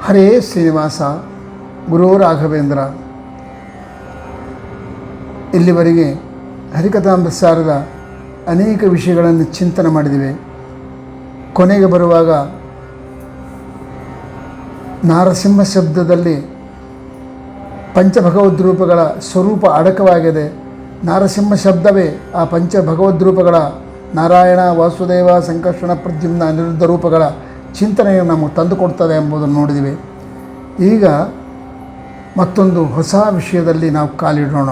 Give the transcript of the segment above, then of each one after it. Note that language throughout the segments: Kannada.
ಹರೇ ಶ್ರೀನಿವಾಸ, ಗುರು ರಾಘವೇಂದ್ರ. ಇಲ್ಲಿವರೆಗೆ ಹರಿಕಥಾಮೃತಸಾರದ ಅನೇಕ ವಿಷಯಗಳನ್ನು ಚಿಂತನೆ ಮಾಡಿದ್ದೇವೆ. ಕೊನೆಗೆ ಬರುವಾಗ ನಾರಸಿಂಹ ಶಬ್ದದಲ್ಲಿ ಪಂಚಭಗವದ್ರೂಪಗಳ ಸ್ವರೂಪ ಅಡಕವಾಗಿದೆ. ನಾರಸಿಂಹ ಶಬ್ದವೇ ಆ ಪಂಚಭಗವದ್ರೂಪಗಳ ನಾರಾಯಣ, ವಾಸುದೇವ, ಸಂಕರ್ಷಣ, ಪ್ರದ್ಯುಮ್ನ, ಅನಿರುದ್ಧ ರೂಪಗಳ ಚಿಂತನೆಯನ್ನು ನಮಗೆ ತಂದುಕೊಡ್ತದೆ ಎಂಬುದನ್ನು ನೋಡಿದ್ದೀವಿ. ಈಗ ಮತ್ತೊಂದು ಹೊಸ ವಿಷಯದಲ್ಲಿ ನಾವು ಕಾಲಿಡೋಣ.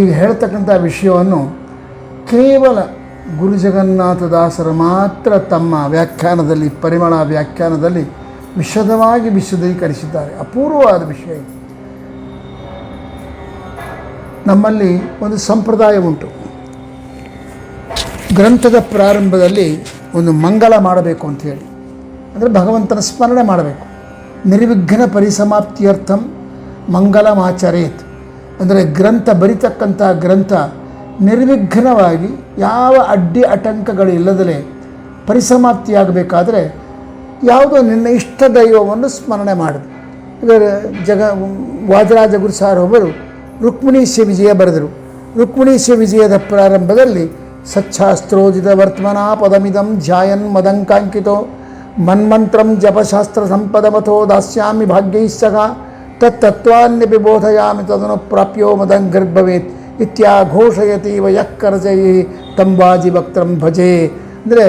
ಈಗ ಹೇಳ್ತಕ್ಕಂಥ ವಿಷಯವನ್ನು ಕೇವಲ ಗುರು ಜಗನ್ನಾಥದಾಸರು ಮಾತ್ರ ತಮ್ಮ ವ್ಯಾಖ್ಯಾನದಲ್ಲಿ, ಪರಿಮಳ ವ್ಯಾಖ್ಯಾನದಲ್ಲಿ ವಿಶದೀಕರಿಸಿದ್ದಾರೆ. ಅಪೂರ್ವವಾದ ವಿಷಯ. ನಮ್ಮಲ್ಲಿ ಒಂದು ಸಂಪ್ರದಾಯ ಉಂಟು. ಗ್ರಂಥದ ಪ್ರಾರಂಭದಲ್ಲಿ ಒಂದು ಮಂಗಲ ಮಾಡಬೇಕು ಅಂಥೇಳಿ, ಅಂದರೆ ಭಗವಂತನ ಸ್ಮರಣೆ ಮಾಡಬೇಕು. ನಿರ್ವಿಘ್ನ ಪರಿಸಮಾಪ್ತಿಯರ್ಥಂ ಮಂಗಲಮಾಚರೇತ್. ಅಂದರೆ ಗ್ರಂಥ ಬರಿತಕ್ಕಂಥ ಗ್ರಂಥ ನಿರ್ವಿಘ್ನವಾಗಿ ಯಾವ ಅಡ್ಡಿ ಆಟಂಕಗಳಿಲ್ಲದಲೇ ಪರಿಸಮಾಪ್ತಿಯಾಗಬೇಕಾದರೆ ಯಾವುದೋ ನಿನ್ನ ಇಷ್ಟ ದೈವವನ್ನು ಸ್ಮರಣೆ ಮಾಡಿದೆ. ಈಗ ವಾದರಾಜ ಗುರು ಸಾರ್ವಭೌಮರು ರುಕ್ಮಿಣೀಶ ವಿಜಯ ಬರೆದರು. ರುಕ್ಮಿಣೀಶ ವಿಜಯದ ಪ್ರಾರಂಭದಲ್ಲಿ ಸಚ್ಛಾಸ್ತ್ರೋದಿತ ವರ್ತಮನಾ ಪದಮಿದಂ ಧ್ಯಾಯನ್ ಮದಂಕಾಂಕಿತೋ ಮನ್ಮಂತ್ರಂ ಜಪಶಾಸ್ತ್ರ ಸಂಪದಮಥೋ ದಾಸ್ಯಾಮಿ ಭಾಗ್ಯೈಸ್ಸಹ ತತ್ತತ್ವಾನ್ಯಪಿ ಬೋಧಯಾಮಿ ತದನು ಪ್ರಾಪ್ಯೋ ಮದಂಗರ್ಭವೇತ್ ಇತ್ಯಾಘೋಷಯತೀವ ಯಕ್ಕರಜಯಿ ತಂಬಾಜಿ ಭಕ್ತರಂ ಭಜೆ. ಅಂದರೆ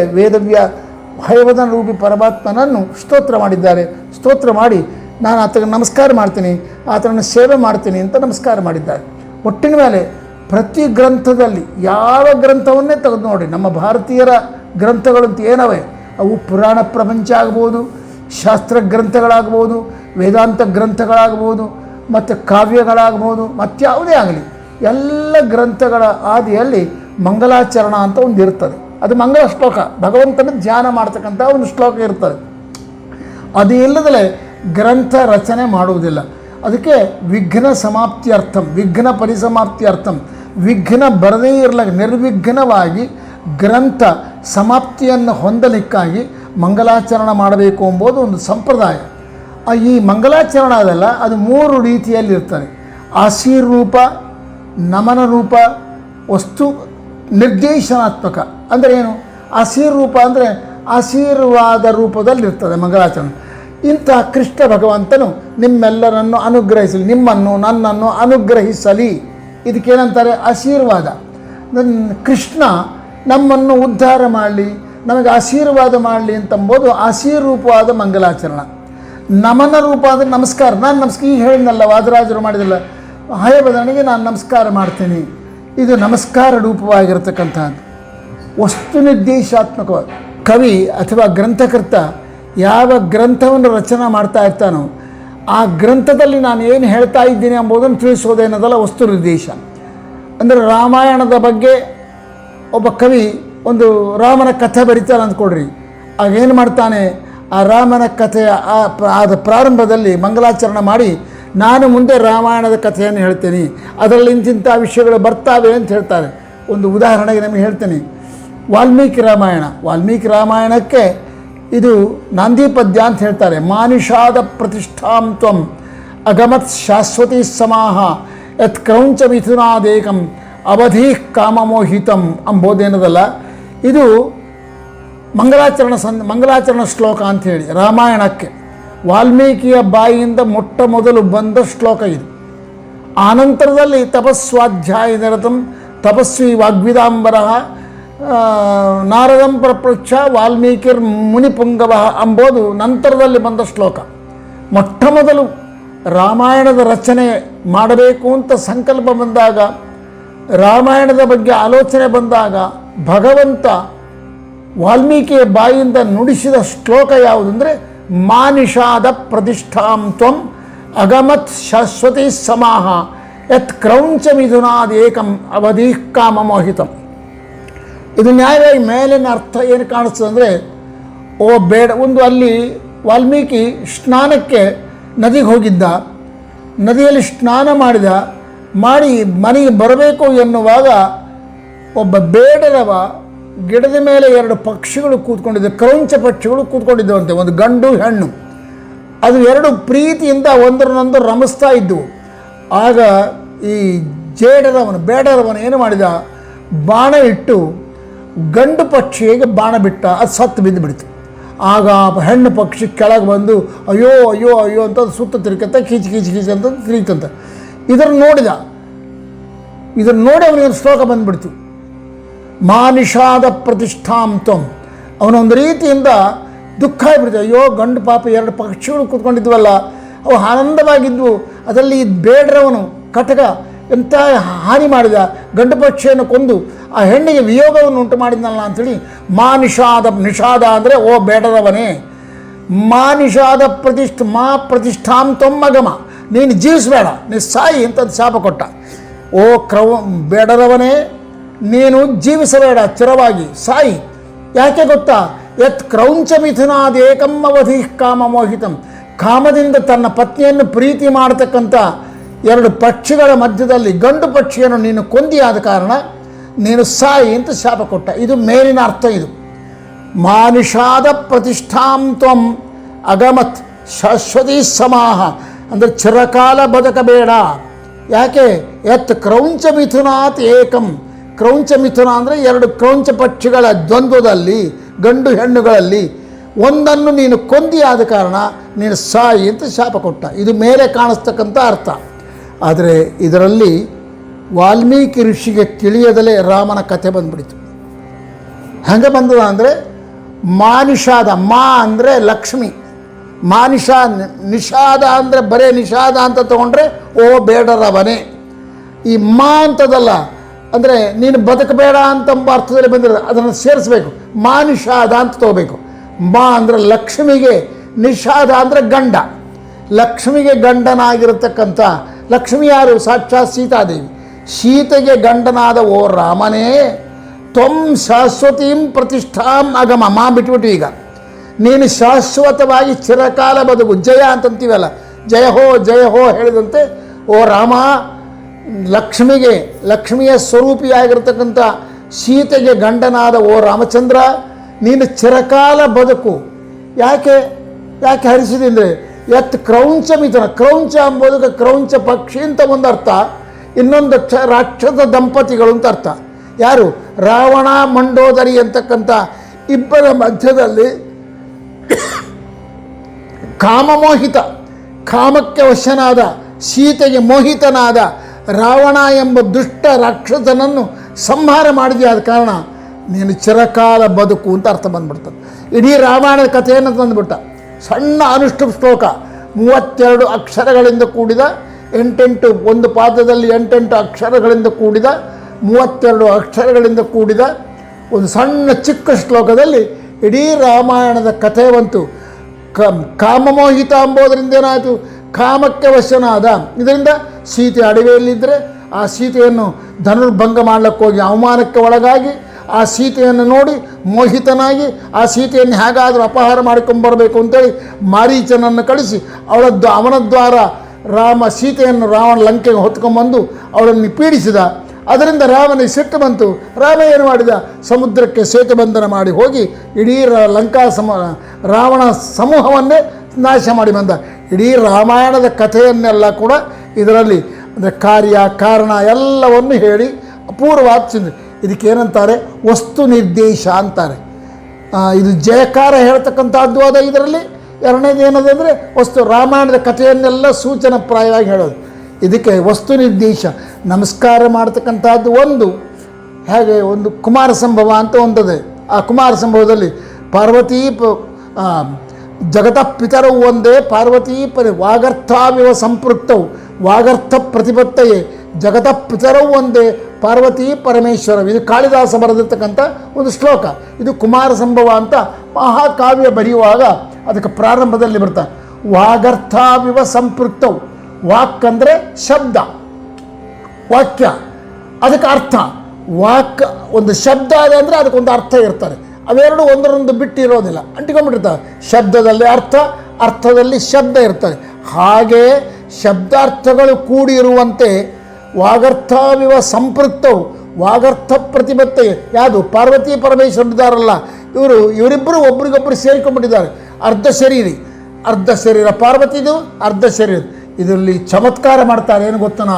ಹಯವದನ ರೂಪಿ ಪರಮಾತ್ಮನನ್ನು ಸ್ತೋತ್ರ ಮಾಡಿದ್ದಾರೆ. ಸ್ತೋತ್ರ ಮಾಡಿ ನಾನು ಆತನಿಗೆ ನಮಸ್ಕಾರ ಮಾಡ್ತೀನಿ, ಆತನನ್ನು ಸೇವೆ ಮಾಡ್ತೀನಿ ಅಂತ ನಮಸ್ಕಾರ ಮಾಡಿದ್ದಾರೆ. ಒಟ್ಟಿನ ಮೇಲೆ ಪ್ರತಿ ಗ್ರಂಥದಲ್ಲಿ ಯಾವ ಗ್ರಂಥವನ್ನೇ ತೆಗೆದು ನೋಡಿ, ನಮ್ಮ ಭಾರತೀಯರ ಗ್ರಂಥಗಳಂತ ಏನವೆ, ಅವು ಪುರಾಣ ಪ್ರಪಂಚ ಆಗ್ಬೋದು, ಶಾಸ್ತ್ರ ಗ್ರಂಥಗಳಾಗ್ಬೋದು, ವೇದಾಂತ ಗ್ರಂಥಗಳಾಗ್ಬೋದು, ಮತ್ತು ಕಾವ್ಯಗಳಾಗ್ಬೋದು, ಮತ್ಯಾವುದೇ ಆಗಲಿ ಎಲ್ಲ ಗ್ರಂಥಗಳ ಆದಿಯಲ್ಲಿ ಮಂಗಲಾಚರಣ ಅಂತ ಒಂದು ಇರ್ತದೆ. ಅದು ಮಂಗಲ ಶ್ಲೋಕ, ಭಗವಂತನ ಧ್ಯಾನ ಮಾಡ್ತಕ್ಕಂಥ ಒಂದು ಶ್ಲೋಕ ಇರ್ತದೆ. ಅದು ಇಲ್ಲದಲೇ ಗ್ರಂಥ ರಚನೆ ಮಾಡುವುದಿಲ್ಲ. ಅದಕ್ಕೆ ವಿಘ್ನ ಸಮಾಪ್ತಿ ಅರ್ಥಂ, ವಿಘ್ನ ಪರಿಸಮಾಪ್ತಿ ಅರ್ಥಂ, ವಿಘ್ನ ಬರದೇ ಇರಲಾಗ ನಿರ್ವಿಘ್ನವಾಗಿ ಗ್ರಂಥ ಸಮಾಪ್ತಿಯನ್ನು ಹೊಂದಲಿಕ್ಕಾಗಿ ಮಂಗಲಾಚರಣ ಮಾಡಬೇಕು ಎಂಬುದು ಒಂದು ಸಂಪ್ರದಾಯ. ಈ ಮಂಗಲಾಚರಣ ಅದಲ್ಲ, ಅದು 3 ರೀತಿಯಲ್ಲಿ ಇರ್ತದೆ. ಆಶೀರ್ರೂಪ, ನಮನ ರೂಪ, ವಸ್ತು ನಿರ್ದೇಶನಾತ್ಮಕ. ಅಂದರೆ ಏನು? ಆಶೀರ್ರೂಪ ಅಂದರೆ ಆಶೀರ್ವಾದ ರೂಪದಲ್ಲಿರ್ತದೆ ಮಂಗಲಾಚರಣೆ. ಇಂಥ ಕೃಷ್ಣ ಭಗವಂತನು ನಿಮ್ಮೆಲ್ಲರನ್ನು ಅನುಗ್ರಹಿಸಲಿ, ನಿಮ್ಮನ್ನು ನನ್ನನ್ನು ಅನುಗ್ರಹಿಸಲಿ. ಇದಕ್ಕೇನಂತಾರೆ? ಆಶೀರ್ವಾದ. ಕೃಷ್ಣ ನಮ್ಮನ್ನು ಉದ್ಧಾರ ಮಾಡಲಿ, ನಮಗೆ ಆಶೀರ್ವಾದ ಮಾಡಲಿ ಅಂತಂಬೋದು ಆಶೀರ್ರೂಪವಾದ ಮಂಗಲಾಚರಣ. ನಮನ ರೂಪ ಅಂದರೆ ನಮಸ್ಕಾರ. ನಾನು ನಮಸ್ಕಾರ ಈಗ ಹೇಳಿದ್ನಲ್ಲ, ವಾದರಾಜರು ಮಾಡಿದಲ್ಲ, ಹಯವದನಿಗೆ ನಾನು ನಮಸ್ಕಾರ ಮಾಡ್ತೀನಿ. ಇದು ನಮಸ್ಕಾರ ರೂಪವಾಗಿರತಕ್ಕಂಥದ್ದು. ವಸ್ತು ನಿರ್ದೇಶಾತ್ಮಕವಾದ ಕವಿ ಅಥವಾ ಗ್ರಂಥಕರ್ತ ಯಾವ ಗ್ರಂಥವನ್ನು ರಚನೆ ಮಾಡ್ತಾ ಇರ್ತಾನೋ ಆ ಗ್ರಂಥದಲ್ಲಿ ನಾನು ಏನು ಹೇಳ್ತಾ ಇದ್ದೀನಿ ಎಂಬುದನ್ನು ತಿಳಿಸೋದೇನದಲ್ಲ ವಸ್ತು ನಿರ್ದೇಶ. ಅಂದರೆ ರಾಮಾಯಣದ ಬಗ್ಗೆ ಒಬ್ಬ ಕವಿ ಒಂದು ರಾಮನ ಕಥೆ ಬರೀತಾನೆ ಅಂದ್ಕೊಡ್ರಿ. ಆಗೇನು ಮಾಡ್ತಾನೆ, ಆ ರಾಮನ ಕಥೆಯ ಆದ ಪ್ರಾರಂಭದಲ್ಲಿ ಮಂಗಲಾಚರಣೆ ಮಾಡಿ ನಾನು ಮುಂದೆ ರಾಮಾಯಣದ ಕಥೆಯನ್ನು ಹೇಳ್ತೀನಿ, ಅದರಲ್ಲಿ ಇಂತಿಂಥ ವಿಷಯಗಳು ಬರ್ತಾವೆ ಅಂತ ಹೇಳ್ತಾರೆ. ಒಂದು ಉದಾಹರಣೆಗೆ ನಿಮಗೆ ಹೇಳ್ತೀನಿ. ವಾಲ್ಮೀಕಿ ರಾಮಾಯಣಕ್ಕೆ ಇದು ನಾಂದಿ ಪದ್ಯ ಅಂತ ಹೇಳ್ತಾರೆ. ಮಾನುಷಾದ ಪ್ರತಿಷ್ಠಾಂ ತ್ವಂ ಅಗಮತ್ ಶಾಶ್ವತಿ ಸಮಾಹ ಯತ್ ಕ್ರೌಂಚ ಮಿಥುನಾದೇಕಂ ಅವಧಿ ಕಾಮಮೋಹಿತಂ ಅಂಬೋದೇನದಲ್ಲ, ಇದು ಮಂಗಲಾಚರಣ ಶ್ಲೋಕ ಅಂಥೇಳಿ ರಾಮಾಯಣಕ್ಕೆ ವಾಲ್ಮೀಕಿಯ ಬಾಯಿಯಿಂದ ಮೊಟ್ಟ ಮೊದಲು ಬಂದ ಶ್ಲೋಕ ಇದು. ಆನಂತರದಲ್ಲಿ ತಪಸ್ವಾಧ್ಯಾಯ ನಿರತಂ ತಪಸ್ವಿ ವಾಗ್ವಿದಾಂಬರ ನಾರದಂ ಪ್ರಪೃಚ್ಛ ವಾಲ್ಮೀಕಿರ್ ಮುನಿಪುಂಗವ ಅಂಬೋದು ನಂತರದಲ್ಲಿ ಬಂದ ಶ್ಲೋಕ. ಮೊಟ್ಟ ಮೊದಲು ರಾಮಾಯಣದ ರಚನೆ ಮಾಡಬೇಕು ಅಂತ ಸಂಕಲ್ಪ ಬಂದಾಗ, ರಾಮಾಯಣದ ಬಗ್ಗೆ ಆಲೋಚನೆ ಬಂದಾಗ ಭಗವಂತ ವಾಲ್ಮೀಕಿಯ ಬಾಯಿಯಿಂದ ನುಡಿಸಿದ ಶ್ಲೋಕ ಯಾವುದಂದರೆ ಮಾನಿಷಾದ ಪ್ರತಿಷ್ಠಾಂ ತ್ವಂ ಅಗಮತ್ ಶಾಶ್ವತಿ ಸಮಾಹ ಯತ್ ಕ್ರೌಂಚ ಮಿಥುನಾದ್ ಏಕಂ ಅವಧಿ ಕಾಮಮೋಹಿತಂ. ಇದು ನ್ಯಾಯವಾಗಿ ಮೇಲಿನ ಅರ್ಥ ಏನು ಕಾಣಿಸ್ತದೆ ಅಂದರೆ, ಒಂದು ಅಲ್ಲಿ ವಾಲ್ಮೀಕಿ ಸ್ನಾನಕ್ಕೆ ನದಿಗೆ ಹೋಗಿದ್ದ, ನದಿಯಲ್ಲಿ ಸ್ನಾನ ಮಾಡಿ ಮನೆಗೆ ಬರಬೇಕು ಎನ್ನುವಾಗ ಒಬ್ಬ ಬೇಡರವ ಗಿಡದ ಮೇಲೆ 2 ಪಕ್ಷಿಗಳು ಕೂತ್ಕೊಂಡಿದ್ದೆ, ಕ್ರೌಂಚ ಪಕ್ಷಿಗಳು ಕೂತ್ಕೊಂಡಿದ್ದವಂತೆ, ಒಂದು ಗಂಡು ಹೆಣ್ಣು. ಅದು 2 ಪ್ರೀತಿಯಿಂದ ಒಂದರನ್ನೊಂದು ರಮಿಸ್ತಾ ಇದ್ದವು. ಆಗ ಈ ಬೇಡರವನು ಏನು ಮಾಡಿದ, ಬಾಣ ಇಟ್ಟು ಗಂಡು ಪಕ್ಷಿಗೆ ಬಾಣ ಬಿಟ್ಟ, ಅದು ಸತ್ತು ಬಿದ್ದು ಬಿಡ್ತು. ಆಗ ಹೆಣ್ಣು ಪಕ್ಷಿ ಕೆಳಗೆ ಬಂದು ಅಯ್ಯೋ ಅಯ್ಯೋ ಅಯ್ಯೋ ಅಂತ ಸುತ್ತ ತಿರ್ಕಂತ ಕೀಚಿ ಕೀಚಿ ಕೀಚಿ ಅಂತ ತಿರುಗಂತ. ಇದನ್ನು ನೋಡಿ ಅವನಿಗೆ ಶ್ಲೋಕ ಬಂದುಬಿಡ್ತು, ಮಾನಿಷಾದ ಪ್ರತಿಷ್ಠಾಂತಂ. ಅವನೊಂದು ರೀತಿಯಿಂದ ದುಃಖ ಆಗಿಬಿಡ್ತು. ಅಯ್ಯೋ ಗಂಡು ಪಾಪ 2 ಪಕ್ಷಿಗಳು ಕೂತ್ಕೊಂಡಿದ್ವಲ್ಲ, ಅವು ಆನಂದವಾಗಿದ್ವು, ಅದರಲ್ಲಿ ಬೇಡರವನು ಕಟಕ ಎಂಥ ಹಾನಿ ಮಾಡಿದ, ಗಂಡು ಪಕ್ಷಿಯನ್ನು ಕೊಂದು ಆ ಹೆಣ್ಣಿಗೆ ವಿಯೋಗವನ್ನು ಉಂಟು ಮಾಡಿದ್ನಲ್ಲ ಅಂಥೇಳಿ ನಿಷಾದ ಅಂದರೆ ಓ ಬೇಡರವನೇ, ನಿಷಾದ ಪ್ರತಿಷ್ಠಾಂತಂ ಅಗಮ, ನೀನು ಜೀವಿಸಬೇಡ, ನೀನು ಸಾಯಿ ಅಂತ ಶಾಪ ಕೊಟ್ಟ. ಓ ಬೇಡರವನೇ, ನೀನು ಜೀವಿಸಬೇಡ, ಚಿರವಾಗಿ ಸಾಯಿ. ಯಾಕೆ ಗೊತ್ತಾ, ಯತ್ ಕ್ರೌಂಚ ಮಿಥುನಾದೇಕಂ ಅವಧಿ ಕಾಮ ಮೋಹಿತಂ. ಕಾಮದಿಂದ ತನ್ನ ಪತ್ನಿಯನ್ನು ಪ್ರೀತಿ ಮಾಡತಕ್ಕಂಥ 2 ಪಕ್ಷಿಗಳ ಮಧ್ಯದಲ್ಲಿ ಗಂಡು ಪಕ್ಷಿಯನ್ನು ನೀನು ಕೊಂದಿಯಾದ ಕಾರಣ ನೀನು ಸಾಯಿ ಅಂತ ಶಾಪ ಕೊಟ್ಟ. ಇದು ಮೇಲಿನ ಅರ್ಥ. ಇದು ಮಾನಿಷಾದ ಪ್ರತಿಷ್ಠಾಂತ್ವಂ ಅಗಮತ್ ಶಾಶ್ವತೀ ಸಮಾಹ ಅಂದರೆ ಚಿರಕಾಲ ಬದುಕಬೇಡ. ಯಾಕೆ, ಯತ್ ಕ್ರೌಂಚ ಮಿಥುನಾತ್ ಏಕಂ. ಕ್ರೌಂಚ ಮಿಥುನ ಅಂದರೆ 2 ಕ್ರೌಂಚ ಪಕ್ಷಿಗಳ ದ್ವಂದ್ವದಲ್ಲಿ ಗಂಡು ಹೆಣ್ಣುಗಳಲ್ಲಿ ಒಂದನ್ನು ನೀನು ಕೊಂದಿಯಾದ ಕಾರಣ ನೀನು ಸಾಯಿ ಅಂತ ಶಾಪ ಕೊಟ್ಟ. ಇದು ಮೇಲೆ ಕಾಣಿಸ್ತಕ್ಕಂಥ ಅರ್ಥ. ಆದರೆ ಇದರಲ್ಲಿ ವಾಲ್ಮೀಕಿ ಋಷಿಗೆ ತಿಳಿಯದಲೇ ರಾಮನ ಕಥೆ ಬಂದುಬಿಡಿತು. ಹೆಂಗೆ ಬಂದದ ಅಂದರೆ, ಮಾನಿಷಾದ, ಅಂದರೆ ಲಕ್ಷ್ಮಿ, ನಿಷಾದ ಅಂದರೆ ಬರೇ ನಿಷಾದ ಅಂತ ತೊಗೊಂಡ್ರೆ ಓ ಬೇಡರವನೇ. ಈ ಅಂತದಲ್ಲ, ಅಂದರೆ ನೀನು ಬದುಕಬೇಡ ಅಂತ ಅರ್ಥದಲ್ಲಿ ಬಂದಿರೋದು, ಅದನ್ನು ಸೇರಿಸ್ಬೇಕು. ನಿಷಾದ ಅಂತ ತಗೋಬೇಕು. ಅಂದರೆ ಲಕ್ಷ್ಮಿಗೆ, ನಿಷಾದ ಅಂದರೆ ಗಂಡ, ಲಕ್ಷ್ಮಿಗೆ ಗಂಡನಾಗಿರತಕ್ಕಂಥ, ಲಕ್ಷ್ಮಿ ಯಾರು, ಸಾಕ್ಷಾತ್ ಸೀತಾದೇವಿ. ಸೀತೆಗೆ ಗಂಡನಾದ ಓ ರಾಮನೇ, ತ್ವಂ ಶಾಶ್ವತೀಂ ಪ್ರತಿಷ್ಠಾಂ ಅಗಮ. ಬಿಟ್ಬಿಟ್ಟು ಈಗ ನೀನು ಶಾಶ್ವತವಾಗಿ ಚಿರಕಾಲ ಬದುಕು, ಜಯ ಅಂತಂತೀವಲ್ಲ, ಜಯ ಹೋ ಹೇಳಿದಂತೆ ಓ ರಾಮ, ಲಕ್ಷ್ಮಿಯ ಸ್ವರೂಪಿಯಾಗಿರ್ತಕ್ಕಂಥ ಸೀತೆಗೆ ಗಂಡನಾದ ಓ ರಾಮಚಂದ್ರ, ನೀನು ಚಿರಕಾಲ ಬದುಕು. ಯಾಕೆ ಹರಿಸಿದೆ ಅಂದರೆ, ಯತ್ ಕ್ರೌಂಚ ಮಿಥುನ, ಕ್ರೌಂಚ ಎಂಬುದಕ್ಕೆ ಕ್ರೌಂಚ ಪಕ್ಷಿ ಅಂತ ಒಂದು ಅರ್ಥ, ಇನ್ನೊಂದು ರಾಕ್ಷಸ ದಂಪತಿಗಳು ಅಂತ ಅರ್ಥ. ಯಾರು, ರಾವಣ ಮಂಡೋದರಿ ಅಂತಕ್ಕಂಥ ಇಬ್ಬರ ಮಧ್ಯದಲ್ಲಿ ಕಾಮಮೋಹಿತ, ಕಾಮಕ್ಕೆ ವಶನಾದ, ಸೀತೆಗೆ ಮೋಹಿತನಾದ ರಾವಣ ಎಂಬ ದುಷ್ಟ ರಾಕ್ಷಸನನ್ನು ಸಂಹಾರ ಮಾಡಿದೆಯಾದ ಕಾರಣ ನೀನು ಚಿರಕಾಲ ಬದುಕು ಅಂತ ಅರ್ಥ ಬಂದ್ಬಿಡ್ತದೆ. ಇಡೀ ರಾಮಾಯಣದ ಕಥೆಯನ್ನು ತಂದುಬಿಟ್ಟ. ಸಣ್ಣ ಅನುಷ್ಠುಪ್ ಶ್ಲೋಕ, 32 ಅಕ್ಷರಗಳಿಂದ ಕೂಡಿದ, 8 ಒಂದು ಪಾದದಲ್ಲಿ 8 ಅಕ್ಷರಗಳಿಂದ ಕೂಡಿದ, 32 ಅಕ್ಷರಗಳಿಂದ ಕೂಡಿದ ಒಂದು ಸಣ್ಣ ಚಿಕ್ಕ ಶ್ಲೋಕದಲ್ಲಿ ಇಡೀ ರಾಮಾಯಣದ ಕಥೆ ಬಂತು. ಕಾಮಮೋಹಿತ ಅಂಬೋದರಿಂದ ಏನಾಯಿತು, ಕಾಮಕ್ಕೆ ವಶನಾದ. ಇದರಿಂದ ಸೀತೆ ಅಡವಿಯಲ್ಲಿದ್ದರೆ ಆ ಸೀತೆಯನ್ನು ಧನುರ್ಭಂಗ ಮಾಡಲಿಕ್ಕೋಗಿ ಅವಮಾನಕ್ಕೆ ಒಳಗಾಗಿ ಆ ಸೀತೆಯನ್ನು ನೋಡಿ ಮೋಹಿತನಾಗಿ ಆ ಸೀತೆಯನ್ನು ಹೇಗಾದರೂ ಅಪಹಾರ ಮಾಡಿಕೊಂಬರಬೇಕು ಅಂತೇಳಿ ಮಾರೀಚನನ್ನು ಕಳಿಸಿ ಅವನ ದ್ವಾರ ಸೀತೆಯನ್ನು ರಾವಣ ಲಂಕೆಗೆ ಹೊತ್ಕೊಂಬಂದು ಅವಳನ್ನು ಪೀಡಿಸಿದ. ಅದರಿಂದ ರಾಮನಿಗೆ ಸಿಟ್ಟು ಬಂತು. ರಾಮ ಏನು ಮಾಡಿದ, ಸಮುದ್ರಕ್ಕೆ ಸೇತುಬಂಧನ ಮಾಡಿ ಹೋಗಿ ಇಡೀ ರಾವಣ ಸಮೂಹವನ್ನೇ ನಾಶ ಮಾಡಿ ಬಂದ. ಇಡೀ ರಾಮಾಯಣದ ಕಥೆಯನ್ನೆಲ್ಲ ಕೂಡ ಇದರಲ್ಲಿ ಅಂದರೆ ಕಾರ್ಯ ಕಾರಣ ಎಲ್ಲವನ್ನು ಹೇಳಿ ಅಪೂರ್ವವಾದ ಚಿಂತನೆ. ಇದಕ್ಕೇನಂತಾರೆ, ವಸ್ತು ನಿರ್ದೇಶ ಅಂತಾರೆ. ಇದು ಜಯಕಾರ ಹೇಳ್ತಕ್ಕಂಥದ್ದು ಅದ. ಇದರಲ್ಲಿ ಎರಡನೇದು ಏನದು ಅಂದರೆ ರಾಮಾಯಣದ ಕಥೆಯನ್ನೆಲ್ಲ ಸೂಚನಪ್ರಾಯವಾಗಿ ಹೇಳೋದು. ಇದಕ್ಕೆ ವಸ್ತು ನಿರ್ದೇಶ. ನಮಸ್ಕಾರ ಮಾಡ್ತಕ್ಕಂಥದ್ದು ಒಂದು, ಹಾಗೆ ಒಂದು ಕುಮಾರ ಸಂಭವ ಅಂತ ಒಂದದೆ. ಆ ಕುಮಾರ ಸಂಭವದಲ್ಲಿ ಪಾರ್ವತೀ ಜಗತಃ ಪಿತರವು ಒಂದೇ, ಪಾರ್ವತೀ ವಾಗರ್ಥಾವಿವ ಸಂಪೃಕ್ತವು ವಾಗರ್ಥ ಪ್ರತಿಪತ್ತಯೇ ಜಗತಃ ಪಿತರವು ಒಂದೇ, ಪಾರ್ವತೀ ಪರಮೇಶ್ವರ. ಇದು ಕಾಳಿದಾಸ ಬರೆದಿರ್ತಕ್ಕಂಥ ಒಂದು ಶ್ಲೋಕ. ಇದು ಕುಮಾರ ಸಂಭವ ಅಂತ ಮಹಾಕಾವ್ಯ ಬರೆಯುವಾಗ ಅದಕ್ಕೆ ಪ್ರಾರಂಭದಲ್ಲಿ ಬರ್ತಾರೆ. ವಾಗರ್ಥಾವಿವ ಸಂಪೃಕ್ತವು, ವಾಕ್ ಅಂದರೆ ಶಬ್ದ, ವಾಕ್ಯ, ಅದಕ್ಕೆ ಅರ್ಥ. ವಾಕ್ ಒಂದು ಶಬ್ದ ಇದೆ ಅಂದರೆ ಅದಕ್ಕೊಂದು ಅರ್ಥ ಇರ್ತಾರೆ. ಅವೆರಡು ಒಂದರೊಂದು ಬಿಟ್ಟಿರೋದಿಲ್ಲ, ಅಂಟಿಕೊಂಡ್ಬಿಟ್ಟಿರ್ತವೆ. ಶಬ್ದದಲ್ಲಿ ಅರ್ಥ, ಅರ್ಥದಲ್ಲಿ ಶಬ್ದ ಇರ್ತದೆ. ಹಾಗೆ ಶಬ್ದಾರ್ಥಗಳು ಕೂಡಿರುವಂತೆ ವಾಗರ್ಥಾವಿವ ಸಂಪೃಕ್ತವು ವಾಗರ್ಥ ಪ್ರತಿಬದ್ಧತೆ. ಯಾವುದು? ಪಾರ್ವತಿ ಪರಮೇಶ್ವರರಿದ್ದಾರಲ್ಲ, ಇವರಿಬ್ಬರು ಒಬ್ರಿಗೊಬ್ಬರು ಸೇರಿಕೊಂಡ್ಬಿಟ್ಟಿದ್ದಾರೆ. ಅರ್ಧ ಶರೀರ ಪಾರ್ವತಿದು, ಅರ್ಧ ಶರೀರ. ಇದರಲ್ಲಿ ಚಮತ್ಕಾರ ಮಾಡ್ತಾರೆ. ಏನು ಗೊತ್ತನಾ?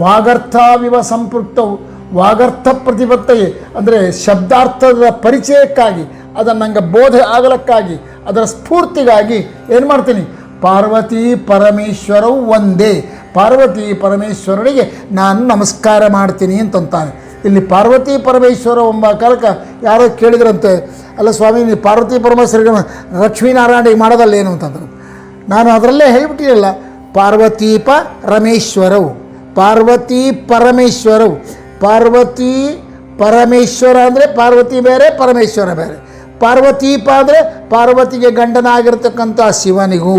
ವಾಗರ್ಥವಿವ ಸಂಪೃಕ್ತವು, ವಾಗರ್ಥ ಪ್ರತಿಬದ್ಧತೆ ಅಂದರೆ ಶಬ್ದಾರ್ಥದ ಪರಿಚಯಕ್ಕಾಗಿ, ಅದನ್ನು ನಂಗೆ ಬೋಧೆ ಆಗಲಕ್ಕಾಗಿ, ಅದರ ಸ್ಫೂರ್ತಿಗಾಗಿ ಏನು ಮಾಡ್ತೀನಿ? ಪಾರ್ವತಿ ಪರಮೇಶ್ವರವು ಒಂದೇ, ಪಾರ್ವತಿ ಪರಮೇಶ್ವರನಿಗೆ ನಾನು ನಮಸ್ಕಾರ ಮಾಡ್ತೀನಿ ಅಂತಂತಾನೆ. ಇಲ್ಲಿ ಪಾರ್ವತಿ ಪರಮೇಶ್ವರ ಎಂಬ ಕಾಲಕ ಯಾರೋ ಕೇಳಿದ್ರಂತೆ, ಅಲ್ಲ ಸ್ವಾಮಿ, ನೀವು ಪಾರ್ವತಿ ಪರಮೇಶ್ವರಿಗೆ ಲಕ್ಷ್ಮೀನಾರಾಯಣಿಗೆ ಮಾಡೋದಲ್ಲ ಏನು ಅಂತಂದ್ರು. ನಾನು ಅದರಲ್ಲೇ ಹೇಳ್ಬಿಟ್ಟಿರಲ್ಲ, ಪಾರ್ವತಿ ಪರಮೇಶ್ವರವು, ಪಾರ್ವತಿ ಪರಮೇಶ್ವರವು. ಪಾರ್ವತಿ ಪರಮೇಶ್ವರ ಅಂದರೆ ಪಾರ್ವತಿ ಬೇರೆ, ಪರಮೇಶ್ವರ ಬೇರೆ. ಪಾರ್ವತೀಪ ಅಂದರೆ ಪಾರ್ವತಿಗೆ ಗಂಡನಾಗಿರ್ತಕ್ಕಂಥ ಶಿವನಿಗೂ,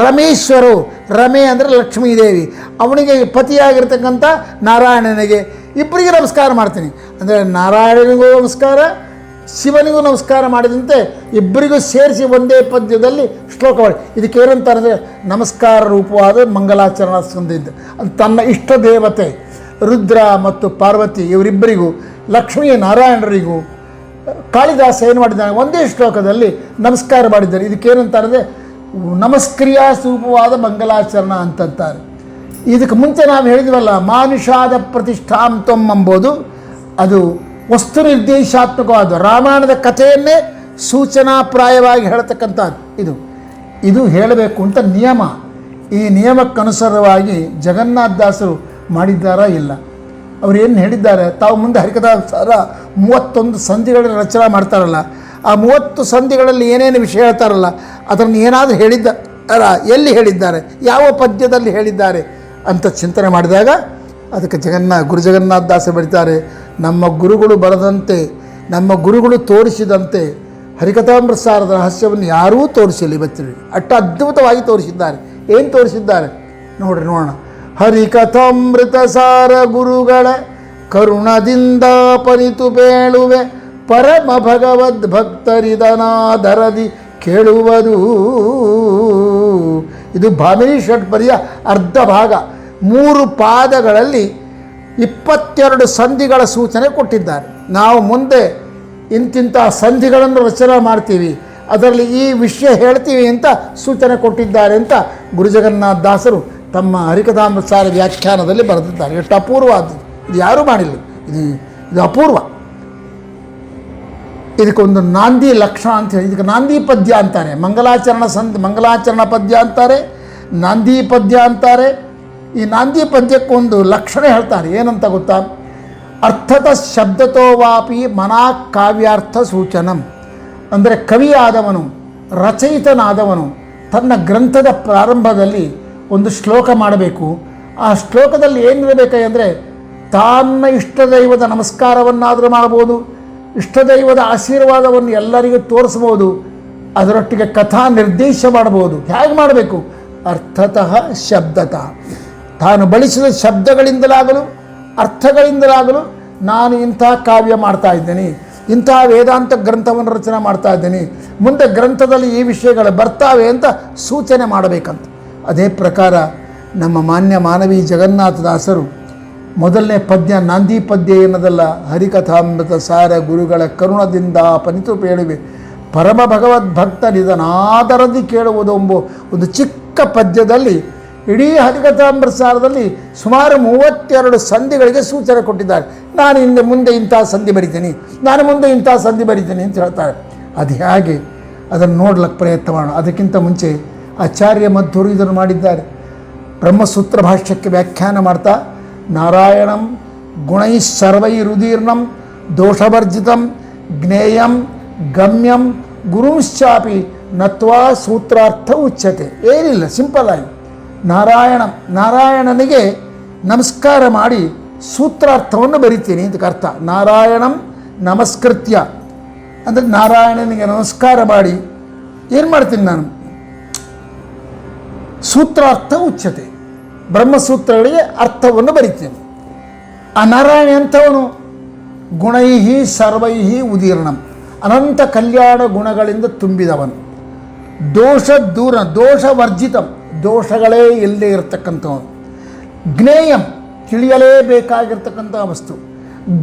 ರಮೇಶ್ವರವು, ರಮೆ ಅಂದರೆ ಲಕ್ಷ್ಮೀದೇವಿ, ಅವನಿಗೆ ಪತಿಯಾಗಿರ್ತಕ್ಕಂಥ ನಾರಾಯಣನಿಗೆ, ಇಬ್ಬರಿಗೆ ನಮಸ್ಕಾರ ಮಾಡ್ತೀನಿ. ಅಂದರೆ ನಾರಾಯಣನಿಗೂ ನಮಸ್ಕಾರ, ಶಿವನಿಗೂ ನಮಸ್ಕಾರ ಮಾಡಿದಂತೆ ಇಬ್ಬರಿಗೂ ಸೇರಿಸಿ ಒಂದೇ ಪದ್ಯದಲ್ಲಿ ಶ್ಲೋಕ ಮಾಡಿ. ಇದಕ್ಕೆ ಏನಂತಾರೆ ಅಂದರೆ ನಮಸ್ಕಾರ ರೂಪವಾದ ಮಂಗಲಾಚರಣ ಸಂಧಿದ್ದು. ತನ್ನ ಇಷ್ಟ ದೇವತೆ ರುದ್ರ ಮತ್ತು ಪಾರ್ವತಿ ಇವರಿಬ್ಬರಿಗೂ, ಲಕ್ಷ್ಮೀ ನಾರಾಯಣರಿಗೂ ಕಾಳಿದಾಸ ಏನು ಮಾಡಿದ್ದಾನೆ? ಒಂದೇ ಶ್ಲೋಕದಲ್ಲಿ ನಮಸ್ಕಾರ ಮಾಡಿದ್ದಾರೆ. ಇದಕ್ಕೇನಂತಾರೆ ಅಂದರೆ ನಮಸ್ಕ್ರಿಯಾ ಸ್ವರೂಪವಾದ ಮಂಗಲಾಚರಣ ಅಂತಂತಾರೆ. ಇದಕ್ಕೆ ಮುಂಚೆ ನಾವು ಹೇಳಿದ್ವಲ್ಲ, ಮಾನುಷಾದ ಪ್ರತಿಷ್ಠಾಂ ತ್ವಂ ಎಂಬುದು ಅದು ವಸ್ತು ನಿರ್ದೇಶಾತ್ಮಕವಾದ ರಾಮಾಯಣದ ಕಥೆಯನ್ನೇ ಸೂಚನಾಪ್ರಾಯವಾಗಿ ಹೇಳ್ತಕ್ಕಂಥದ್ದು. ಇದು ಹೇಳಬೇಕು ಅಂತ ನಿಯಮ. ಈ ನಿಯಮಕ್ಕನುಸಾರವಾಗಿ ಜಗನ್ನಾಥದಾಸರು ಮಾಡಿದ್ದಾರಾ? ಇಲ್ಲ. ಅವ್ರು ಏನು ಹೇಳಿದ್ದಾರೆ? ತಾವು ಮುಂದೆ ಹರಿಕಥಾಸಾರ 31 ಸಂಧಿಗಳ ರಚನೆ ಮಾಡ್ತಾರಲ್ಲ, ಆ 30 ಸಂಧಿಗಳಲ್ಲಿ ಏನೇನು ವಿಷಯ ಹೇಳ್ತಾರಲ್ಲ, ಅದನ್ನು ಏನಾದರೂ ಹೇಳಿದ್ದಾರ? ಎಲ್ಲಿ ಹೇಳಿದ್ದಾರೆ? ಯಾವ ಪದ್ಯದಲ್ಲಿ ಹೇಳಿದ್ದಾರೆ ಅಂತ ಚಿಂತನೆ ಮಾಡಿದಾಗ ಅದಕ್ಕೆ ಗುರು ಜಗನ್ನಾಥದಾಸ ಬರೀತಾರೆ, ನಮ್ಮ ಗುರುಗಳು ಬರೆದಂತೆ, ನಮ್ಮ ಗುರುಗಳು ತೋರಿಸಿದಂತೆ ಹರಿಕಥಾಮೃತಸಾರದ ರಹಸ್ಯವನ್ನು ಯಾರೂ ತೋರಿಸಿಲ್ಲ ಇವತ್ತಿನ. ಅಷ್ಟು ಅದ್ಭುತವಾಗಿ ತೋರಿಸಿದ್ದಾರೆ. ಏನು ತೋರಿಸಿದ್ದಾರೆ ನೋಡ್ರಿ, ನೋಡೋಣ. ಹರಿಕಥಾಮೃತ ಸಾರ ಗುರುಗಳ ಕರುಣದಿಂದ ಪರಿತು ಬೇಳುವೆ, ಪರಮ ಭಗವದ್ ಭಕ್ತರಿದನಾದರದಿ ಕೇಳುವುದು. ಇದು ಭಾಮಿನಿ ಷಟ್ಪದಿಯ ಅರ್ಧ ಭಾಗ. 3 ಪಾದಗಳಲ್ಲಿ 22 ಸಂಧಿಗಳ ಸೂಚನೆ ಕೊಟ್ಟಿದ್ದಾರೆ. ನಾವು ಮುಂದೆ ಇಂತಿಂಥ ಸಂಧಿಗಳನ್ನು ರಚನೆ ಮಾಡ್ತೀವಿ, ಅದರಲ್ಲಿ ಈ ವಿಷಯ ಹೇಳ್ತೀವಿ ಅಂತ ಸೂಚನೆ ಕೊಟ್ಟಿದ್ದಾರೆ ಅಂತ ಗುರುಜಗನ್ನಾಥ ದಾಸರು ತಮ್ಮ ಹರಿಕಥಾಮೃತಸಾರ ವ್ಯಾಖ್ಯಾನದಲ್ಲಿ ಬರೆದಿದ್ದಾರೆ. ಎಷ್ಟು ಅಪೂರ್ವವಾದದ್ದು, ಇದು ಯಾರೂ ಮಾಡಿಲ್ಲ. ಇದು ಅಪೂರ್ವ. ಇದಕ್ಕೊಂದು ನಾಂದಿ ಲಕ್ಷಣ ಅಂತ ಹೇಳಿ, ಇದಕ್ಕೆ ನಾಂದಿ ಪದ್ಯ ಅಂತಾರೆ. ಮಂಗಲಾಚರಣ ಪದ್ಯ ಅಂತಾರೆ, ನಾಂದಿ ಪದ್ಯ ಅಂತಾರೆ. ಈ ನಾಂದಿ ಪದ್ಯಕ್ಕೊಂದು ಲಕ್ಷಣ ಹೇಳ್ತಾರೆ. ಏನಂತ ಗೊತ್ತಾ? ಅರ್ಥತ ಶಬ್ದತೋ ವಾಪಿ ಮನಾ ಕಾವ್ಯಾರ್ಥ ಸೂಚನಂ. ಅಂದರೆ ಕವಿಯಾದವನು, ರಚಯಿತನಾದವನು ತನ್ನ ಗ್ರಂಥದ ಪ್ರಾರಂಭದಲ್ಲಿ ಒಂದು ಶ್ಲೋಕ ಮಾಡಬೇಕು. ಆ ಶ್ಲೋಕದಲ್ಲಿ ಏನಿರಬೇಕೆಂದರೆ ತನ್ನ ಇಷ್ಟದೈವದ ನಮಸ್ಕಾರವನ್ನಾದರೂ ಮಾಡ್ಬೋದು, ಇಷ್ಟದೈವದ ಆಶೀರ್ವಾದವನ್ನು ಎಲ್ಲರಿಗೂ ತೋರಿಸ್ಬೋದು, ಅದರೊಟ್ಟಿಗೆ ಕಥಾ ನಿರ್ದೇಶ ಮಾಡ್ಬೋದು. ಹೇಗೆ ಮಾಡಬೇಕು? ಅರ್ಥತಃ ಶಬ್ದತಃ. ತಾನು ಬಳಸಿದ ಶಬ್ದಗಳಿಂದಲಾಗಲು ಅರ್ಥಗಳಿಂದಲಾಗಲು ನಾನು ಇಂಥ ಕಾವ್ಯ ಮಾಡ್ತಾ ಇದ್ದೇನೆ, ಇಂಥ ವೇದಾಂತ ಗ್ರಂಥವನ್ನು ರಚನೆ ಮಾಡ್ತಾ ಇದ್ದೇನೆ, ಮುಂದೆ ಗ್ರಂಥದಲ್ಲಿ ಈ ವಿಷಯಗಳು ಬರ್ತಾವೆ ಅಂತ ಸೂಚನೆ ಮಾಡಬೇಕಂತ. ಅದೇ ಪ್ರಕಾರ ನಮ್ಮ ಮಾನ್ಯ ಮಾನವಿ ಜಗನ್ನಾಥದಾಸರು ಮೊದಲನೇ ಪದ್ಯ ನಾಂದಿ ಪದ್ಯ ಏನದಲ್ಲ, ಹರಿಕಥಾಮೃತ ಸಾರ ಗುರುಗಳ ಕರುಣದಿಂದ ಪನಿತು ಪೇಳುವೆ, ಪರಮ ಭಗವದ್ಭಕ್ತರಿದನಾದರದಿ ಕೇಳುವುದು ಎಂಬ ಒಂದು ಚಿಕ್ಕ ಪದ್ಯದಲ್ಲಿ ಇಡೀ ಹರಿಕಥಾಮೃತ ಸಾರದಲ್ಲಿ ಸುಮಾರು 32 ಸಂಧಿಗಳಿಗೆ ಸೂಚನೆ ಕೊಟ್ಟಿದ್ದಾರೆ. ನಾನು ಮುಂದೆ ಇಂಥ ಸಂಧಿ ಬರಿತೀನಿ, ನಾನು ಮುಂದೆ ಇಂಥ ಸಂಧಿ ಬರಿತೀನಿ ಅಂತ ಹೇಳ್ತಾರೆ. ಅದು ಹೇಗೆ ಅದನ್ನು ನೋಡ್ಲಿಕ್ಕೆ ಪ್ರಯತ್ನ ಮಾಡೋಣ. ಅದಕ್ಕಿಂತ ಮುಂಚೆ ಆಚಾರ್ಯ ಮಧ್ವರು ಇದನ್ನು ಮಾಡಿದ್ದಾರೆ. ಬ್ರಹ್ಮಸೂತ್ರ ಭಾಷ್ಯಕ್ಕೆ ವ್ಯಾಖ್ಯಾನ ಮಾಡ್ತಾ, ನಾರಾಯಣಂ ಗುಣೈ ಸರ್ವೈರುದೀರ್ಣಂ ದೋಷವರ್ಜಿತಂ ಜ್ಞೇಯಂ ಗಮ್ಯಂ ಗುರುಂಶ್ಚಾಪಿ ನತ್ವಾ ಸೂತ್ರಾರ್ಥ ಉಚ್ಯತೆ. ಏನಿಲ್ಲ, ಸಿಂಪಲ್ ಆಗಿ ನಾರಾಯಣನಿಗೆ ನಮಸ್ಕಾರ ಮಾಡಿ ಸೂತ್ರಾರ್ಥವನ್ನು ಬರಿತೀನಿ ಅಂತ ಅರ್ಥ. ನಾರಾಯಣಂ ನಮಸ್ಕೃತ್ಯ ಅಂದರೆ ನಾರಾಯಣನಿಗೆ ನಮಸ್ಕಾರ ಮಾಡಿ ಏನು ಮಾಡ್ತೀನಿ ನಾನು? ಸೂತ್ರಾರ್ಥ ಉಚ್ಯತೆ, ಬ್ರಹ್ಮಸೂತ್ರಗಳಿಗೆ ಅರ್ಥವನ್ನು ಬರಿತೀನಿ. ಆ ನಾರಾಯಣ ಎಂಥವನು? ಗುಣೈಹಿ ಸರ್ವೈಹಿ ಉದೀರ್ಣಂ, ಅನಂತ ಕಲ್ಯಾಣ ಗುಣಗಳಿಂದ ತುಂಬಿದವನು. ದೋಷವರ್ಜಿತಂ, ದೋಷಗಳೇ ಇಲ್ಲದೆ ಇರತಕ್ಕಂಥವನು. ಜ್ಞೇಯಂ, ತಿಳಿಯಲೇಬೇಕಾಗಿರ್ತಕ್ಕಂಥ ವಸ್ತು.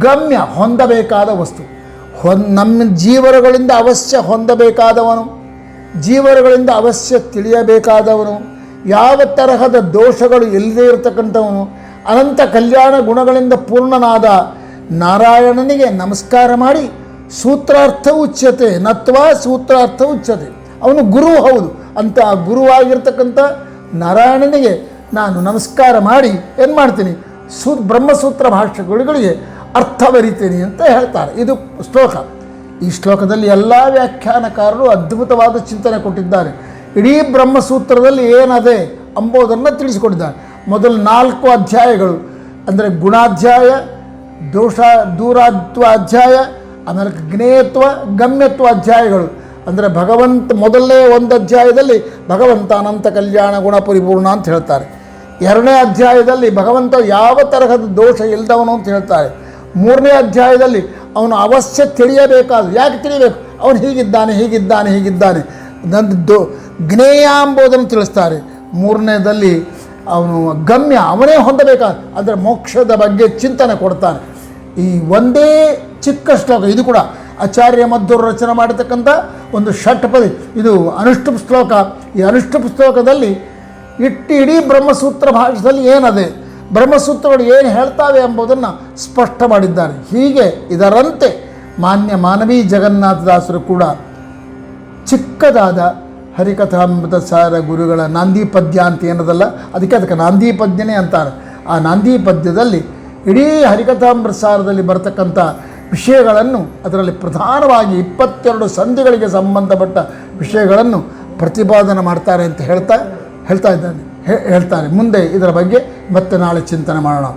ಗಮ್ಯ ಹೊಂದಬೇಕಾದ ವಸ್ತು, ನಮ್ಮ ಜೀವರುಗಳಿಂದ ಅವಶ್ಯ ಹೊಂದಬೇಕಾದವನು, ಜೀವರುಗಳಿಂದ ಅವಶ್ಯ ತಿಳಿಯಬೇಕಾದವನು, ಯಾವ ತರಹದ ದೋಷಗಳು ಇಲ್ಲದೇ ಇರತಕ್ಕಂಥವನು, ಅನಂತ ಕಲ್ಯಾಣ ಗುಣಗಳಿಂದ ಪೂರ್ಣನಾದ ನಾರಾಯಣನಿಗೆ ನಮಸ್ಕಾರ ಮಾಡಿ ಸೂತ್ರಾರ್ಥ ಉಚ್ಯತೆ ನತ್ವಾ ಸೂತ್ರಾರ್ಥ ಉಚ್ಯತೆ. ಅವನು ಗುರು ಹೌದು, ಅಂತ ಗುರುವಾಗಿರ್ತಕ್ಕಂಥ ನಾರಾಯಣನಿಗೆ ನಾನು ನಮಸ್ಕಾರ ಮಾಡಿ ಏನು ಮಾಡ್ತೀನಿ, ಬ್ರಹ್ಮಸೂತ್ರ ಭಾಷ್ಯಗಳಿಗೆ ಅರ್ಥ ಬರಿತೀನಿ ಅಂತ ಹೇಳ್ತಾರೆ. ಇದು ಶ್ಲೋಕ. ಈ ಶ್ಲೋಕದಲ್ಲಿ ಎಲ್ಲ ವ್ಯಾಖ್ಯಾನಕಾರರು ಅದ್ಭುತವಾದ ಚಿಂತನೆ ಕೊಟ್ಟಿದ್ದಾರೆ. ಇಡೀ ಬ್ರಹ್ಮಸೂತ್ರದಲ್ಲಿ ಏನದೆ ಎಂಬುದನ್ನು ತಿಳಿಸಿಕೊಟ್ಟಿದ್ದಾರೆ. ಮೊದಲು 4 ಅಧ್ಯಾಯಗಳು ಅಂದರೆ ಗುಣಾಧ್ಯಾಯ, ದೂರಾತ್ವ ಅಧ್ಯಾಯ, ಆಮೇಲೆ ಜ್ಞೇಯತ್ವ ಗಮ್ಯತ್ವ ಅಧ್ಯಾಯಗಳು. ಅಂದರೆ ಭಗವಂತ ಮೊದಲನೇ ಒಂದು ಅಧ್ಯಾಯದಲ್ಲಿ ಭಗವಂತ ಅನಂತ ಕಲ್ಯಾಣ ಗುಣ ಪರಿಪೂರ್ಣ ಅಂತ ಹೇಳ್ತಾರೆ. 2ನೇ ಅಧ್ಯಾಯದಲ್ಲಿ ಭಗವಂತ ಯಾವ ತರಹದ ದೋಷ ಇಲ್ಲದವನು ಅಂತ ಹೇಳ್ತಾರೆ. 3ನೇ ಅಧ್ಯಾಯದಲ್ಲಿ ಅವನು ಅವಶ್ಯ ತಿಳಿಯಬೇಕಾದ, ಯಾಕೆ ತಿಳಿಬೇಕು, ಅವನು ಹೀಗಿದ್ದಾನೆ ನಂದು ಜ್ಞೇಯ ಎಂಬುದನ್ನು ತಿಳಿಸ್ತಾರೆ. 3ನೇದಲ್ಲಿ ಅವನು ಗಮ್ಯ, ಅವನೇ ಹೊಂದಬೇಕಾದ, ಅಂದರೆ ಮೋಕ್ಷದ ಬಗ್ಗೆ ಚಿಂತನೆ ಕೊಡ್ತಾನೆ. ಈ ಒಂದೇ ಚಿಕ್ಕ ಶ್ಲೋಕ, ಇದು ಕೂಡ ಆಚಾರ್ಯ ಮಧ್ವರು ರಚನೆ ಮಾಡತಕ್ಕಂಥ ಒಂದು ಷಟ್ಪದಿ, ಇದು ಅನುಷ್ಠುಪ್ ಶ್ಲೋಕ. ಈ ಅನುಷ್ಠುಪ್ ಶ್ಲೋಕದಲ್ಲಿ ಇಡೀ ಬ್ರಹ್ಮಸೂತ್ರ ಭಾಷೆಯಲ್ಲಿ ಏನದೆ, ಬ್ರಹ್ಮಸೂತ್ರಗಳು ಏನು ಹೇಳ್ತಾವೆ ಎಂಬುದನ್ನು ಸ್ಪಷ್ಟ ಮಾಡಿದ್ದಾರೆ. ಹೀಗೆ ಇದರಂತೆ ಮಾನವೀ ಜಗನ್ನಾಥದಾಸರು ಕೂಡ ಚಿಕ್ಕದಾದ ಹರಿಕಥಾಮೃತ ಸಾರ ಗುರುಗಳ ನಾಂದಿ ಪದ್ಯ ಅಂತ ಏನದಲ್ಲ, ಅದಕ್ಕೆ ನಾಂದಿ ಪದ್ಯನೇ ಅಂತಾರೆ. ಆ ನಾಂದಿ ಪದ್ಯದಲ್ಲಿ ಇಡೀ ಹರಿಕಥಾಮೃತ ಸಾರದಲ್ಲಿ ಬರತಕ್ಕಂಥ ವಿಷಯಗಳನ್ನು, ಅದರಲ್ಲಿ ಪ್ರಧಾನವಾಗಿ 22 ಸಂಧಿಗಳಿಗೆ ಸಂಬಂಧಪಟ್ಟ ವಿಷಯಗಳನ್ನು ಪ್ರತಿಪಾದನೆ ಮಾಡ್ತಾರೆ ಅಂತ ಹೇಳ್ತಾರೆ. ಮುಂದೆ ಇದರ ಬಗ್ಗೆ ಮತ್ತೆ ನಾಳೆ ಚಿಂತನೆ ಮಾಡೋಣ.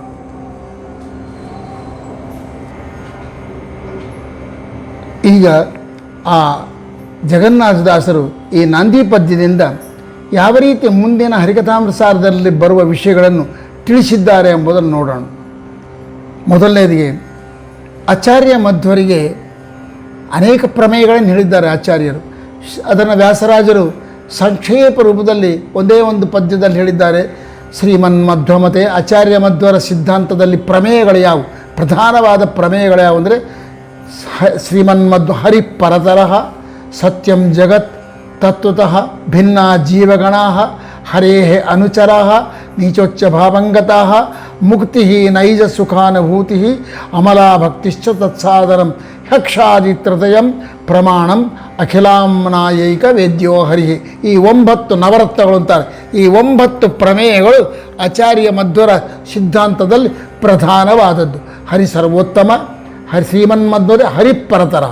ಈಗ ಆ ಜಗನ್ನಾಥದಾಸರು ಈ ನಾಂದಿ ಪದ್ಯದಿಂದ ಯಾವ ರೀತಿ ಮುಂದಿನ ಹರಿಕಥಾಮೃತ ಸಾರದಲ್ಲಿ ಬರುವ ವಿಷಯಗಳನ್ನು ತಿಳಿಸಿದ್ದಾರೆ ಎಂಬುದನ್ನು ನೋಡೋಣ. ಮೊದಲನೇದಿಗೆ ಆಚಾರ್ಯ ಮಧ್ವರಿಗೆ ಅನೇಕ ಪ್ರಮೇಯಗಳನ್ನು ಹೇಳಿದ್ದಾರೆ ಆಚಾರ್ಯರು. ಅದನ್ನು ವ್ಯಾಸರಾಜರು ಸಂಕ್ಷೇಪ ರೂಪದಲ್ಲಿ ಒಂದೇ ಒಂದು ಪದ್ಯದಲ್ಲಿ ಹೇಳಿದ್ದಾರೆ. ಶ್ರೀಮನ್ಮಧ್ವಮತೆ ಆಚಾರ್ಯ ಮಧ್ವರ ಸಿದ್ಧಾಂತದಲ್ಲಿ ಪ್ರಮೇಯಗಳು ಯಾವುವು, ಪ್ರಧಾನವಾದ ಪ್ರಮೇಯಗಳು ಯಾವುವು ಅಂದರೆ ಶ್ರೀಮನ್ಮಧ್ವ ಹರಿ ಪರತರಃ ಸತ್ಯಂ ಜಗತ್ ತತ್ವತಃ ಭಿನ್ನ ಜೀವಗಣಾ ಹರೇ ಅನುಚರಾ ನೀಚೋಚ್ಚ ಭಾವಂಗತಾ ಮುಕ್ತಿ ನೈಜ ಸುಖಾನುಭೂತಿ ಅಮಲಾ ಭಕ್ತಿಶ್ಚ ತತ್ಸಾಧನಂ ಹಕ್ಷಾದಿತ್ರತಯಂ ಪ್ರಮಾಣಂ ಅಖಿಲಾಂನಾಯೈಕ ವೇದ್ಯೋ ಹರಿ. ಈ 9 ನವರತ್ನಗಳು ಅಂತಾರೆ. ಈ 9 ಪ್ರಮೇಯಗಳು ಆಚಾರ್ಯ ಮಧ್ವರ ಸಿದ್ಧಾಂತದಲ್ಲಿ ಪ್ರಧಾನವಾದದ್ದು. ಹರಿ ಸರ್ವೋತ್ತಮ, ಶ್ರೀಮನ್ಮಧ್ವರೇ ಹರಿಪರತರ,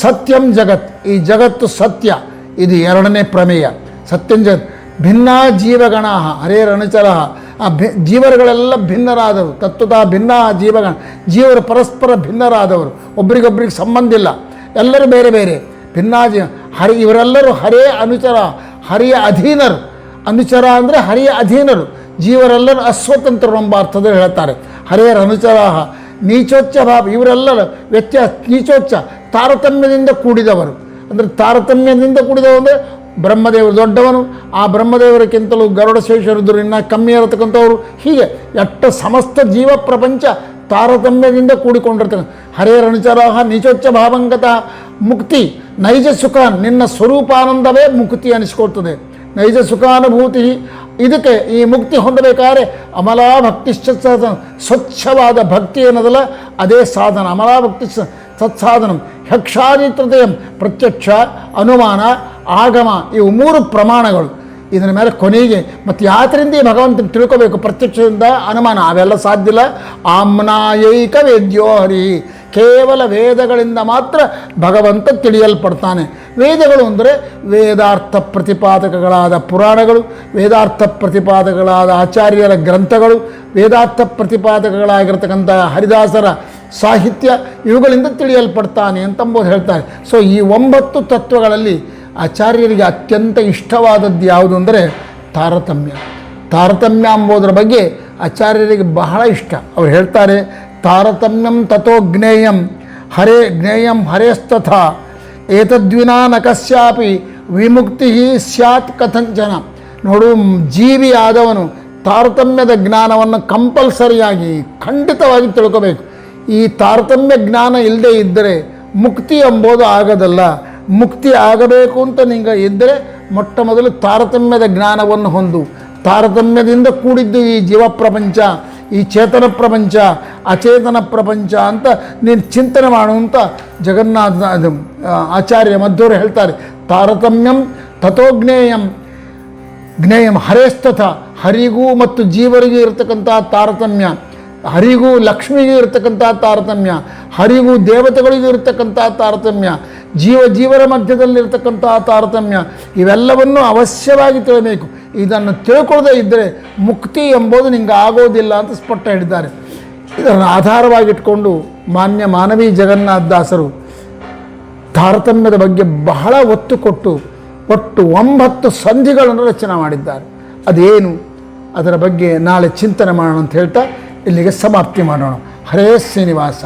ಸತ್ಯಂ ಜಗತ್, ಈ ಜಗತ್ತು ಸತ್ಯ, ಇದು 2ನೇ ಪ್ರಮೇಯ. ಸತ್ಯಂ ಜಗತ್ ಭಿನ್ನ ಜೀವಗಣ ಹರೇರನುಚರ, ಆ ಜೀವರುಗಳೆಲ್ಲ ಭಿನ್ನರಾದವರು, ತತ್ವತಃ ಭಿನ್ನ ಜೀವಗಣ, ಜೀವರು ಪರಸ್ಪರ ಭಿನ್ನರಾದವರು, ಒಬ್ರಿಗೊಬ್ರಿಗೆ ಸಂಬಂಧ ಇಲ್ಲ, ಎಲ್ಲರೂ ಬೇರೆ ಬೇರೆ ಭಿನ್ನ ಇವರೆಲ್ಲರೂ ಹರೇ ಅನುಚರ, ಹರಿಯ ಅಧೀನರು. ಅನುಚರ ಅಂದರೆ ಹರಿಯ ಅಧೀನರು, ಜೀವರೆಲ್ಲರೂ ಅಸ್ವತಂತ್ರರು ಎಂಬ ಅರ್ಥದಲ್ಲಿ ಹೇಳ್ತಾರೆ. ಹರೇರ ಅನುಚರ ನೀಚೋಚ್ಚ ಭಾವ, ಇವರೆಲ್ಲರೂ ವ್ಯತ್ಯಾಸ, ನೀಚೋಚ್ಚ ತಾರತಮ್ಯದಿಂದ ಕೂಡಿದವರು. ಅಂದರೆ ತಾರತಮ್ಯದಿಂದ ಕೂಡಿದವರು ಅಂದರೆ ಬ್ರಹ್ಮದೇವರು ದೊಡ್ಡವನು, ಆ ಬ್ರಹ್ಮದೇವರಕ್ಕಿಂತಲೂ ಗರುಡಶೇಷರುದ್ದರು ಇನ್ನೂ ಕಮ್ಮಿ ಇರತಕ್ಕಂಥವ್ರು. ಹೀಗೆ ಸಮಸ್ತ ಜೀವ ಪ್ರಪಂಚ ತಾರತಮ್ಯದಿಂದ ಕೂಡಿಕೊಂಡಿರ್ತಕ್ಕಂಥ ಹರೇರನುಚರಾಹ ನೀಚೋಚ್ಚ ಭಾವಂಗತಃ ಮುಕ್ತಿ ನೈಜ ಸುಖ, ನಿನ್ನ ಸ್ವರೂಪಾನಂದವೇ ಮುಕ್ತಿ ಅನಿಸ್ಕೊಳ್ತದೆ, ನೈಜ ಸುಖಾನುಭೂತಿ. ಇದಕ್ಕೆ ಈ ಮುಕ್ತಿ ಹೊಂದಬೇಕಾದ್ರೆ ಅಮಲಾ ಭಕ್ತಿಶ್ಚ ಸಾಧನ, ಸ್ವಚ್ಛವಾದ ಭಕ್ತಿ ಏನದಲ್ಲ ಅದೇ ಸಾಧನ. ಅಮಲಾ ಭಕ್ತಿ ಸತ್ಸಾಧನ ಹಕ್ಷಾದಿತ್ರತೆಯ ಪ್ರತ್ಯಕ್ಷ ಅನುಮಾನ ಆಗಮ, ಇವು 3 ಪ್ರಮಾಣಗಳು. ಇದರ ಮೇಲೆ ಕೊನೆಗೆ ಮತ್ತು ಯಾತ್ರಿಂದ ಈ ಭಗವಂತನ ತಿಳ್ಕೋಬೇಕು, ಪ್ರತ್ಯಕ್ಷದಿಂದ ಅನುಮಾನ ಅವೆಲ್ಲ ಸಾಧ್ಯ ಇಲ್ಲ. ಆಮ್ನಾಯೈಕ ವೇದ್ಯೋ ಹರಿ, ಕೇವಲ ವೇದಗಳಿಂದ ಮಾತ್ರ ಭಗವಂತ ತಿಳಿಯಲ್ಪಡ್ತಾನೆ. ವೇದಗಳು ಅಂದರೆ ವೇದಾರ್ಥ ಪ್ರತಿಪಾದಕಗಳಾದ ಪುರಾಣಗಳು, ವೇದಾರ್ಥ ಪ್ರತಿಪಾದಕಗಳಾದ ಆಚಾರ್ಯರ ಗ್ರಂಥಗಳು, ವೇದಾರ್ಥ ಪ್ರತಿಪಾದಕಗಳಾಗಿರ್ತಕ್ಕಂಥ ಹರಿದಾಸರ ಸಾಹಿತ್ಯ, ಇವುಗಳಿಂದ ತಿಳಿಯಲ್ಪಡ್ತಾನೆ ಅಂತಂಬುದು ಹೇಳ್ತಾರೆ. ಸೊ ಈ 9 ತತ್ವಗಳಲ್ಲಿ ಆಚಾರ್ಯರಿಗೆ ಅತ್ಯಂತ ಇಷ್ಟವಾದದ್ದು ಯಾವುದು ಅಂದರೆ ತಾರತಮ್ಯ. ತಾರತಮ್ಯ ಎಂಬುದರ ಬಗ್ಗೆ ಆಚಾರ್ಯರಿಗೆ ಬಹಳ ಇಷ್ಟ. ಅವ್ರು ಹೇಳ್ತಾರೆ, ತಾರತಮ್ಯಂ ತಥೋ ಜ್ಞೇಯಂ ಹರೇಸ್ತಥಾ ಏತದ್ವಿನಾ ನ ಕಸ್ಯಾಪಿ ವಿಮುಕ್ತಿ ಸ್ಯಾತ್ ಕಥಂಚನ. ನೋಡು, ಜೀವಿ ಆದವನು ತಾರತಮ್ಯದ ಜ್ಞಾನವನ್ನು ಕಂಪಲ್ಸರಿಯಾಗಿ ಖಂಡಿತವಾಗಿ ತಿಳ್ಕೋಬೇಕು. ಈ ತಾರತಮ್ಯ ಜ್ಞಾನ ಇಲ್ಲದೆ ಇದ್ದರೆ ಮುಕ್ತಿ ಎಂಬುದು ಆಗೋದಲ್ಲ. ಮುಕ್ತಿ ಆಗಬೇಕು ಅಂತ ನಿಂಗೆ ಇದ್ದರೆ ಮೊಟ್ಟ ಮೊದಲು ತಾರತಮ್ಯದ ಜ್ಞಾನವನ್ನು ಹೊಂದು. ತಾರತಮ್ಯದಿಂದ ಕೂಡಿದ್ದು ಈ ಜೀವ ಪ್ರಪಂಚ, ಈ ಚೇತನ ಪ್ರಪಂಚ, ಅಚೇತನ ಪ್ರಪಂಚ ಅಂತ ನೀನು ಚಿಂತನೆ ಮಾಡುವಂಥ ಜಗನ್ನಾಥ ಆಚಾರ್ಯ ಮಧ್ವರು ಹೇಳ್ತಾರೆ. ತಾರತಮ್ಯಂ ತಥೋ ಜ್ಞೇಯಂ, ಜ್ಞೇಯಂ ಹರೇಸ್ತಥ, ಹರಿಗೂ ಮತ್ತು ಜೀವರಿಗೂ ಇರತಕ್ಕಂಥ ತಾರತಮ್ಯ, ಹರಿಗೂ ಲಕ್ಷ್ಮಿಗೂ ಇರತಕ್ಕಂಥ ತಾರತಮ್ಯ, ಹರಿಗೂ ದೇವತೆಗಳಿಗೂ ಇರತಕ್ಕಂಥ ತಾರತಮ್ಯ, ಜೀವರ ಮಧ್ಯದಲ್ಲಿರ್ತಕ್ಕಂಥ ತಾರತಮ್ಯ, ಇವೆಲ್ಲವನ್ನು ಅವಶ್ಯವಾಗಿ ತಿಳಿಬೇಕು. ಇದನ್ನು ತಿಳ್ಕೊಳ್ಳದೇ ಇದ್ದರೆ ಮುಕ್ತಿ ಎಂಬುದು ನಿಂಗೆ ಆಗೋದಿಲ್ಲ ಅಂತ ಸ್ಪಷ್ಟ ಹೇಳಿದ್ದಾರೆ. ಇದನ್ನು ಆಧಾರವಾಗಿಟ್ಕೊಂಡು ಮಾನ್ಯ ಮಾನವೀ ಜಗನ್ನಾಥದಾಸರು ತಾರತಮ್ಯದ ಬಗ್ಗೆ ಬಹಳ ಒತ್ತು ಕೊಟ್ಟು ಒಟ್ಟು 9 ಸಂಧಿಗಳನ್ನು ರಚನೆ ಮಾಡಿದ್ದಾರೆ. ಅದೇನು ಅದರ ಬಗ್ಗೆ ನಾಳೆ ಚಿಂತನೆ ಮಾಡೋಣ ಅಂತ ಹೇಳ್ತಾ ಇಲ್ಲಿಗೆ ಸಮಾಪ್ತಿ ಮಾಡೋಣ. ಹರೇ ಶ್ರೀನಿವಾಸ.